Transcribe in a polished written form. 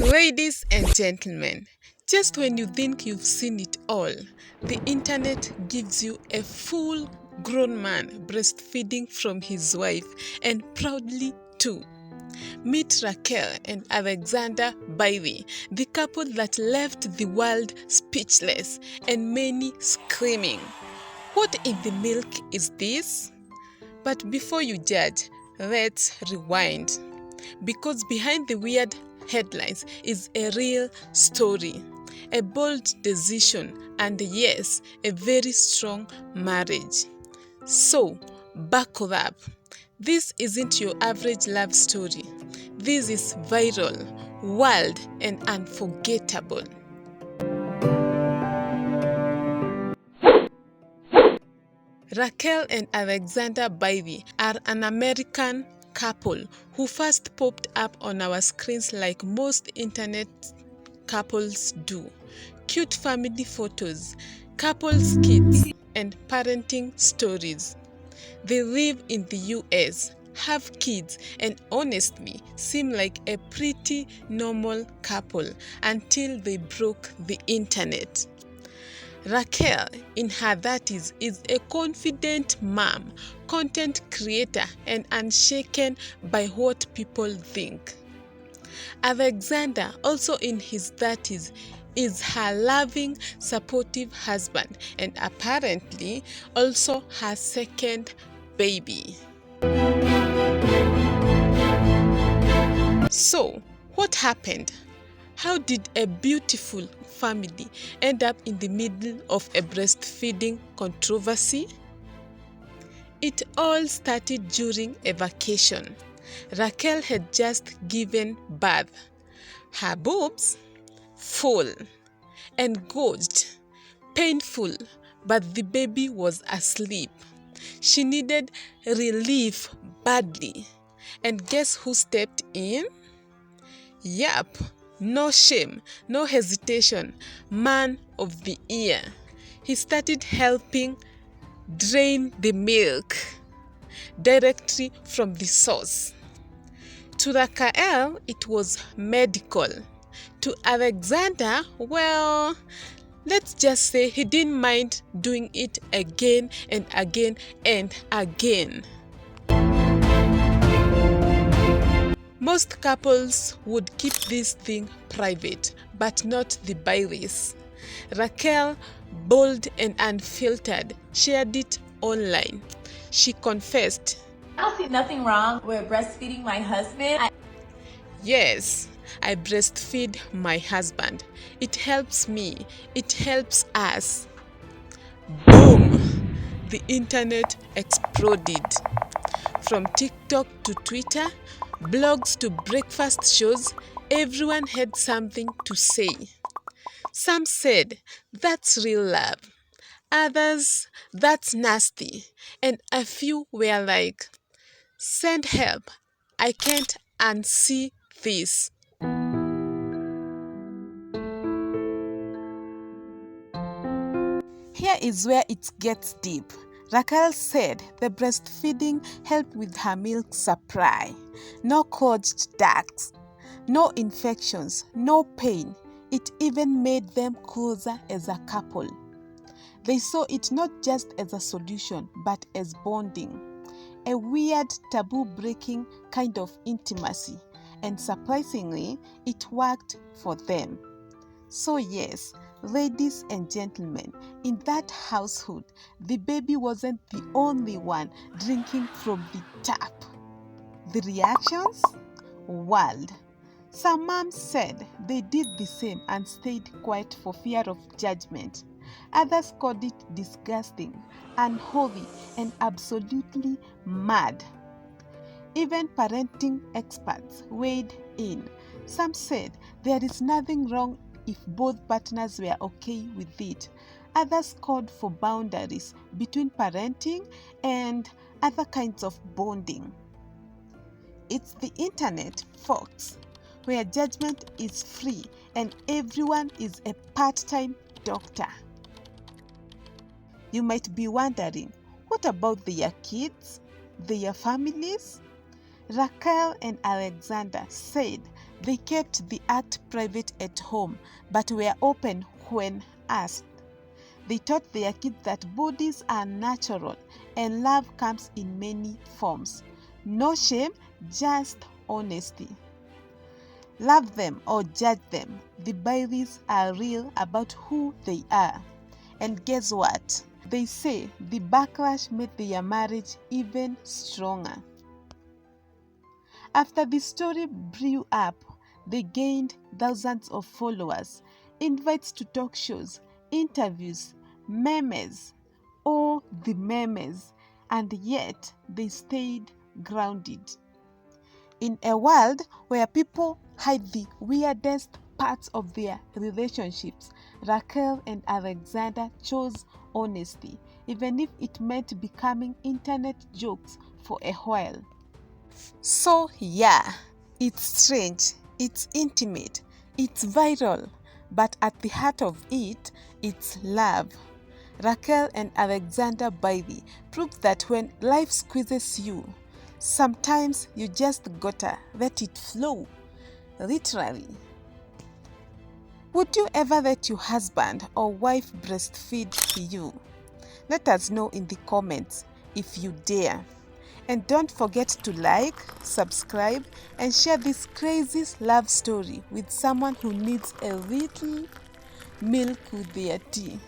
Ladies and gentlemen, just when you think you've seen it all, the internet gives you a full grown man breastfeeding from his wife, and proudly too. Meet Raquel and Alexander Bailey, the couple that left the world speechless and many screaming. What in the milk is this? But before you judge, let's rewind. Because behind the weird headlines is a real story, a bold decision, and yes, a very strong marriage. So, buckle up. This isn't your average love story. This is viral, wild, and unforgettable. Raquel and Alexander Bailey are an American couple who first popped up on our screens like most internet couples do. Cute family photos, couples kits, and parenting stories. They live in the US, have kids, and honestly seem like a pretty normal couple until they broke the internet. Raquel, in her 30s, is a confident mom, content creator, and unshaken by what people think. Alexander, also in his 30s, is her loving, supportive husband and apparently also her second baby. So, what happened? How did a beautiful family end up in the middle of a breastfeeding controversy? It all started during a vacation. Raquel had just given birth. Her boobs full, engorged, painful, but the baby was asleep. She needed relief badly. And guess who stepped in? Yup, no shame, no hesitation, man of the year. He started helping drain the milk directly from the source. To Raquel, it was medical. To Alexander, well, let's just say he didn't mind doing it again and again and again. Most couples would keep this thing private, but not the Baileys. Raquel, bold and unfiltered, shared it online. She confessed, I don't see nothing wrong with breastfeeding my husband. "Yes, I breastfeed my husband. It helps me. It helps us." Boom! The internet exploded. From TikTok to Twitter, blogs to breakfast shows, everyone had something to say. Some said, "That's real love." Others, "That's nasty." And a few were like, "Send help. I can't unsee this." Here is where it gets deep. Raquel said the breastfeeding helped with her milk supply. No clogged ducts, no infections, no pain. It even made them closer as a couple. They saw it not just as a solution, but as bonding. A weird, taboo-breaking kind of intimacy. And surprisingly, it worked for them. So yes, ladies and gentlemen, in that household, the baby wasn't the only one drinking from the tap. The reactions? Wild. Some moms said they did the same and stayed quiet for fear of judgment. Others called it disgusting, unholy, and absolutely mad. Even parenting experts weighed in. Some said there is nothing wrong if both partners were okay with it. Others called for boundaries between parenting and other kinds of bonding. It's the internet, folks, where judgment is free and everyone is a part-time doctor. You might be wondering, what about their kids, their families? Raquel and Alexander said They kept the act private at home, but were open when asked. They taught their kids that bodies are natural and love comes in many forms. No shame, just honesty. Love them or judge them. The babies are real about who they are. And guess what? They say the backlash made their marriage even stronger. After the story blew up, they gained thousands of followers, invites to talk shows, interviews, memes, oh the memes, and yet they stayed grounded. In a world where people hide the weirdest parts of their relationships, Raquel and Alexander chose honesty, even if it meant becoming internet jokes for a while. So yeah, it's strange, it's intimate, it's viral, but at the heart of it, it's love. Raquel and Alexander Bailey proved that when life squeezes you, sometimes you just gotta let it flow, literally. Would you ever let your husband or wife breastfeed you? Let us know in the comments if you dare. And don't forget to like, subscribe, and share this crazy love story with someone who needs a little milk with their tea.